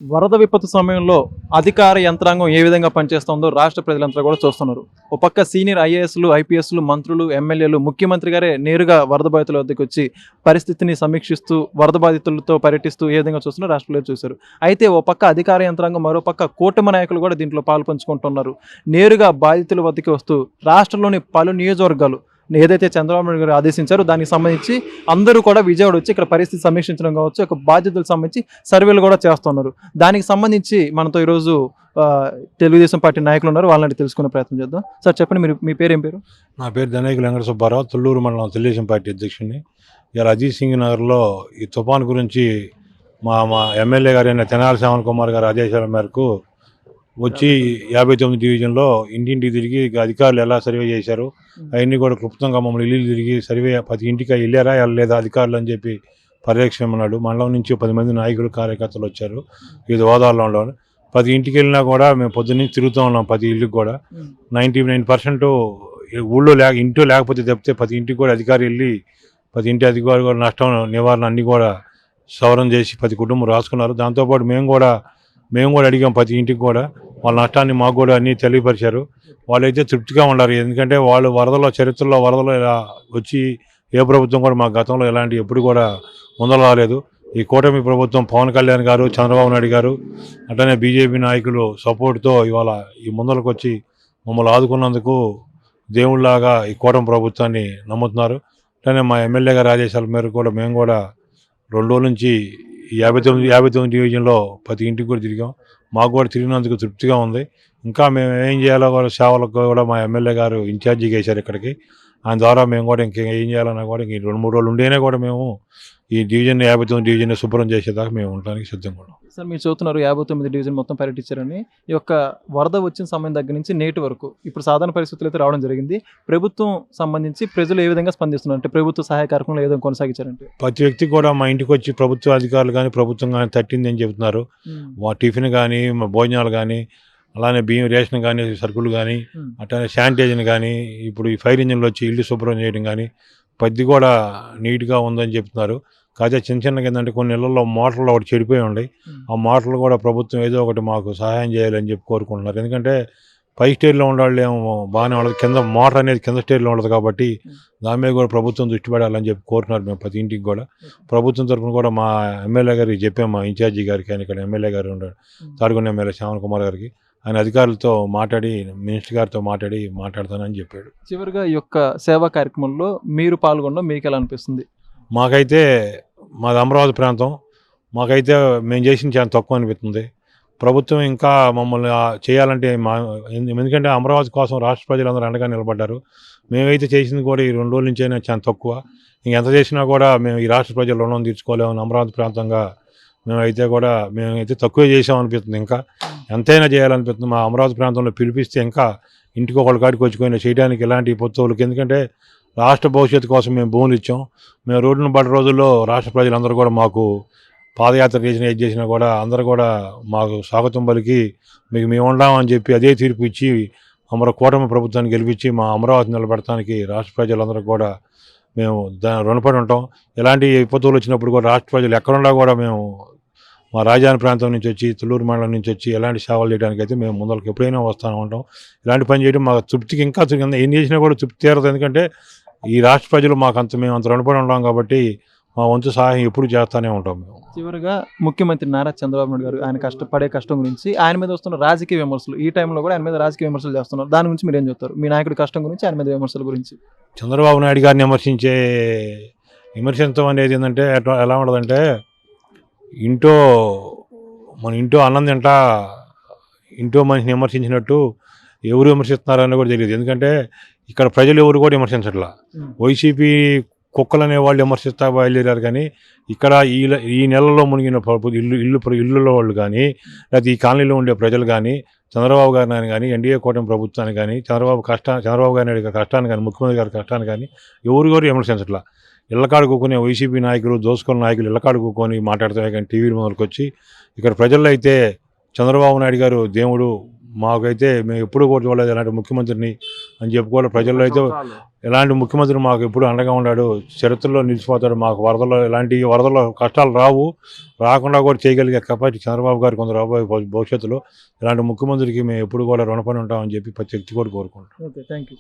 వరద విపత్తు సమయంలో అధికార యంత్రాంగం ఏ విధంగా పనిచేస్తుందో రాష్ట్ర ప్రజలంతా కూడా చూస్తున్నారు. ఓ పక్క సీనియర్ ఐఏఎస్లు, ఐపీఎస్లు, మంత్రులు, ఎమ్మెల్యేలు, ముఖ్యమంత్రి గారే నేరుగా వరద బాధితుల వద్దకు వచ్చి పరిస్థితిని సమీక్షిస్తూ, వరద బాధితులతో పర్యటిస్తూ ఏ విధంగా చూస్తున్నారో రాష్ట్ర ప్రజలు చూశారు. అయితే ఓ పక్క అధికార యంత్రాంగం, మరో పక్క కూటమి నాయకులు కూడా దీంట్లో పాల్పంచుకుంటున్నారు. నేరుగా బాధితుల వద్దకు వస్తూ రాష్ట్రంలోని పలు నియోజకవర్గాలు ఏదైతే చంద్రబాబు నాయుడు గారు ఆదేశించారో దానికి సంబంధించి అందరూ కూడా విజయవాడ వచ్చి ఇక్కడ పరిస్థితి సమీక్షించడం కావచ్చు, ఒక బాధ్యతలకు సంబంధించి సర్వేలు కూడా చేస్తున్నారు. దానికి సంబంధించి మనతో ఈరోజు తెలుగుదేశం పార్టీ నాయకులు ఉన్నారు, వాళ్ళని తెలుసుకునే ప్రయత్నం చేద్దాం. సార్ చెప్పండి, మీ పేరు ఏం పేరు? నా పేరు ధనేకుల వెంకట సుబ్బారావు, తుళ్ళూరు మండలం తెలుగుదేశం పార్టీ అధ్యక్షుడిని. ఇలా అజిత్ సింగ్ నగర్లో ఈ తుఫాను గురించి మా ఎమ్మెల్యే గారైన తెనాలి శ్యామల్ కుమార్ గారి ఆదేశాల మేరకు వచ్చి 59 డివిజన్లో ఇంటింటికి తిరిగి అధికారులు ఎలా సర్వే చేశారు అవన్నీ కూడా క్లుప్తంగా మమ్మల్ని ఇల్లు తిరిగి సర్వే ప్రతి ఇంటికి వెళ్ళారా వెళ్ళలేదా అధికారులు అని చెప్పి పర్యవేక్షిస్తున్నాడు. మండలం నుంచి 10 మంది నాయకులు కార్యకర్తలు వచ్చారు. వివిధ హోదాల్లో ప్రతి ఇంటికి వెళ్ళినా కూడా మేము పొద్దున్నుంచి తిరుగుతూ ఉన్నాం. ప్రతి ఇల్లుకి కూడా 99% ఊళ్ళో ఇంట్లో లేకపోతే తప్పితే ప్రతి ఇంటికి కూడా అధికారి వెళ్ళి ప్రతి ఇంటి అధికారి కూడా నష్టం నివారణ అన్నీ కూడా సవరణ చేసి ప్రతి కుటుంబం రాసుకున్నారు. దాంతోపాటు మేము కూడా అడిగాం ప్రతి ఇంటికి కూడా వాళ్ళ నష్టాన్ని మాకు కూడా అన్నీ తెలియపరిచారు. వాళ్ళైతే తృప్తిగా ఉన్నారు. ఎందుకంటే వాళ్ళు చరిత్రలో వరదలో ఇలా వచ్చి ఏ ప్రభుత్వం కూడా మా గతంలో ఎలాంటి ఎప్పుడు కూడా ముందర రాలేదు. ఈ కూటమి ప్రభుత్వం పవన్ కళ్యాణ్ గారు, చంద్రబాబు నాయుడు గారు, అట్లనే బీజేపీ నాయకులు సపోర్ట్తో ఇవాళ ఈ ముందరకు వచ్చి మమ్మల్ని ఆదుకున్నందుకు దేవుళ్ళలాగా ఈ కూటమి ప్రభుత్వాన్ని నమ్ముతున్నారు. అట్లనే మా ఎమ్మెల్యే గారి ఆదేశాల మేరకు కూడా మేము కూడా 2 రోజుల నుంచి 59 డివిజన్లో ప్రతి ఇంటికి కూడా తిరిగాం. మాకు కూడా తిరిగినందుకు తృప్తిగా ఉంది. ఇంకా మేము ఏం చేయాలో కూడా సేవలకు కూడా మా ఎమ్మెల్యే గారు ఇన్ఛార్జిగా వేశారు ఇక్కడికి. ఆయన ద్వారా మేము కూడా ఏం చేయాలన్నా కూడా ఇంక 2-3 రోజులు ఉండేనే కూడా మేము ఈ డివిజన్ 59 డివిజన్ శుభ్రం చేసేదాకా మేము ఉండడానికి సిద్ధంగా ఉన్నాం. సార్, మీరు చూస్తున్నారు 59 డివిజన్ మొత్తం పర్యటించారని. ఈ యొక్క వరద వచ్చిన సమయం దగ్గర నుంచి నేటి వరకు ఇప్పుడు సాధారణ పరిస్థితులు అయితే రావడం జరిగింది. ప్రభుత్వం సంబంధించి ప్రజలు ఏ విధంగా స్పందిస్తున్నారు అంటే ప్రభుత్వ సహాయ కార్యక్రమాలు ఏ విధంగా కొనసాగించారంటే? ప్రతి వ్యక్తి కూడా మా ఇంటికి వచ్చి ప్రభుత్వ అధికారులు కానీ ప్రభుత్వం కానీ తట్టింది అని చెబుతున్నారు. టిఫిన్ కానీ భోజనాలు కానీ అలానే బియ్యం రేషన్ కానీ సరుకులు కానీ అట్లనే శానిటైజర్ కానీ ఇప్పుడు ఈ ఫైర్ ఇంజిన్లు వచ్చి ఇల్లు శుభ్రం చేయడం కానీ పద్ది కూడా నీట్గా ఉందని చెప్తున్నారు. కాకపోతే చిన్నగా ఏంటంటే కొన్ని ఇళ్లలో మోటార్లు ఒకటి చెడిపోయి ఉన్నాయి. ఆ మోటార్లు కూడా ప్రభుత్వం ఏదో ఒకటి మాకు సహాయం చేయాలని చెప్పి కోరుకుంటున్నారు. ఎందుకంటే పై స్టేజ్లో ఉండాలి ఏమో బాగానే ఉండదు, కింద మోటార్ అనేది కింద స్టేజ్లో ఉండదు కాబట్టి దాని మీద కూడా ప్రభుత్వం దృష్టి పెడాలని చెప్పి కోరుతున్నారు. మేము ప్రతి ఇంటికి కూడా ప్రభుత్వం తరఫున కూడా మా ఎమ్మెల్యే గారికి చెప్పాము, మా ఇన్ఛార్జి గారికి. ఆయన ఇక్కడ ఎమ్మెల్యే గారు ఉన్నాడు, తాడికొండ ఎమ్మెల్యే శ్యామల్ కుమార్ గారికి. ఆయన అధికారులతో మాట్లాడి మినిస్టర్ గారితో మాట్లాడతానని చెప్పాడు. చివరిగా ఈ యొక్క సేవా కార్యక్రమంలో మీరు పాల్గొనడం మీకు ఎలా అనిపిస్తుంది? మాకైతే మాది అమరావతి ప్రాంతం, మాకైతే మేము చేసిన చాలా తక్కువ అనిపిస్తుంది. ప్రభుత్వం ఇంకా మమ్మల్ని చేయాలంటే ఎందుకంటే అమరావతి కోసం రాష్ట్ర ప్రజలందరూ అండగా నిలబడ్డారు. మేమైతే చేసింది కూడా ఈ 2 రోజుల నుంచి అయినా చాలా తక్కువ. ఇంకెంత చేసినా కూడా మేము ఈ రాష్ట్ర ప్రజలు రుణం తీర్చుకోలేమని అమరావతి ప్రాంతంగా మేమైతే తక్కువే చేసామనిపిస్తుంది. ఇంకా ఎంతైనా చేయాలనిపిస్తుంది. మా అమరావతి ప్రాంతంలో పిలిపిస్తే ఇంకా ఇంటికి ఒకళ్ళ కాడికి వచ్చుకొని చేయడానికి ఎలాంటి పొత్తువులకి, ఎందుకంటే రాష్ట్ర భవిష్యత్తు కోసం మేము భూములు ఇచ్చాం. మేము రోడ్డును పడ్డ రోజుల్లో రాష్ట్ర ప్రజలందరూ కూడా మాకు పాదయాత్ర చేసినా కూడా అందరూ కూడా మాకు స్వాగతం పలికి మేము ఉండామని చెప్పి అదే తీర్పు ఇచ్చి కూటమి ప్రభుత్వాన్ని గెలిపించి మా అమరావతి నిలబెడటానికి రాష్ట్ర ప్రజలందరూ కూడా మేము రుణపడి ఉంటాం. ఎలాంటి విపత్తులు వచ్చినప్పుడు కూడా రాష్ట్ర ప్రజలు ఎక్కడున్నా కూడా మేము మా రాజధాని ప్రాంతం నుంచి వచ్చి తుళ్ళూరు మండలం నుంచి వచ్చి ఎలాంటి సేవలు చేయడానికి అయితే మేము ముందరకు ఎప్పుడైనా వస్తూ ఉంటాం. ఇలాంటి పని చేయడం మా తృప్తికి ఇంకా ఏం చేసినా కూడా తృప్తి తీరదు. ఎందుకంటే ఈ రాష్ట్ర ప్రజలు మేము అంత రుణపడి ఉంటాం కాబట్టి మా వంతు సహాయం ఎప్పుడు చేస్తూనే ఉంటాం. మేము చివరిగా ముఖ్యమంత్రి నారా చంద్రబాబు నాయుడు గారు ఆయన కష్టం గురించి, ఆయన మీద వస్తున్న రాజకీయ విమర్శలు, ఈ టైంలో కూడా ఆయన మీద రాజకీయ విమర్శలు చేస్తున్నారు, దాని గురించి మీరు ఏం చెప్తారు? మీ నాయకుడి కష్టం గురించి, ఆయన మీద విమర్శల గురించి. చంద్రబాబు నాయుడు గారిని విమర్శించడం అనేది ఏంటంటే ఎలా ఉండదంటే మన ఇంట్లో అన్నం తింటా ఇంట్లో మనిషిని విమర్శించినట్టు ఎవరు విమర్శిస్తున్నారని కూడా తెలియదు. ఎందుకంటే ఇక్కడ ప్రజలు ఎవరు కూడా విమర్శించట్లా. వైసీపీ కుక్కలు అనే వాళ్ళు విమర్శిస్తా బయలుదేరారు. కానీ ఇక్కడ ఈ నెలలో మునిగిన ఇళ్ళలో వాళ్ళు కానీ లేకపోతే ఈ కాలనీలో ఉండే ప్రజలు కానీ చంద్రబాబు గారిని కానీ ఎన్డీఏ కూటమి ప్రభుత్వాన్ని కానీ చంద్రబాబు గారి కష్టాన్ని కానీ ముఖ్యమంత్రి గారి కష్టాన్ని కానీ ఎవరు విమర్శించట్లా. ఇళ్ళకాడు కూకొని వైసీపీ నాయకులు దోసుకున్న నాయకులు ఇళ్ళకాడు కూకొని మాట్లాడుతాయి. కానీ టీవీల మొదలుకు వచ్చి ఇక్కడ ప్రజల్లో అయితే చంద్రబాబు నాయుడు గారు దేవుడు, మాకైతే మేము ఎప్పుడు కూడా చూడలేదు అలాంటి ముఖ్యమంత్రిని. అని చెప్పి కూడా ప్రజల్లో అయితే ఎలాంటి ముఖ్యమంత్రి మాకు ఎప్పుడు అండగా ఉన్నాడు, చరిత్రలో నిలిచిపోతాడు. మాకు ఇలాంటి వరదల్లో కష్టాలు రాకుండా కూడా చేయగలిగే కెపాసిటీ చంద్రబాబు గారికి కొంత రాబోయే భవిష్యత్తులో. ఇలాంటి ముఖ్యమంత్రికి మేము ఎప్పుడు కూడా రుణపడి ఉంటామని చెప్పి ప్రతి వ్యక్తి కూడా కోరుకుంటాం. Okay, thank you.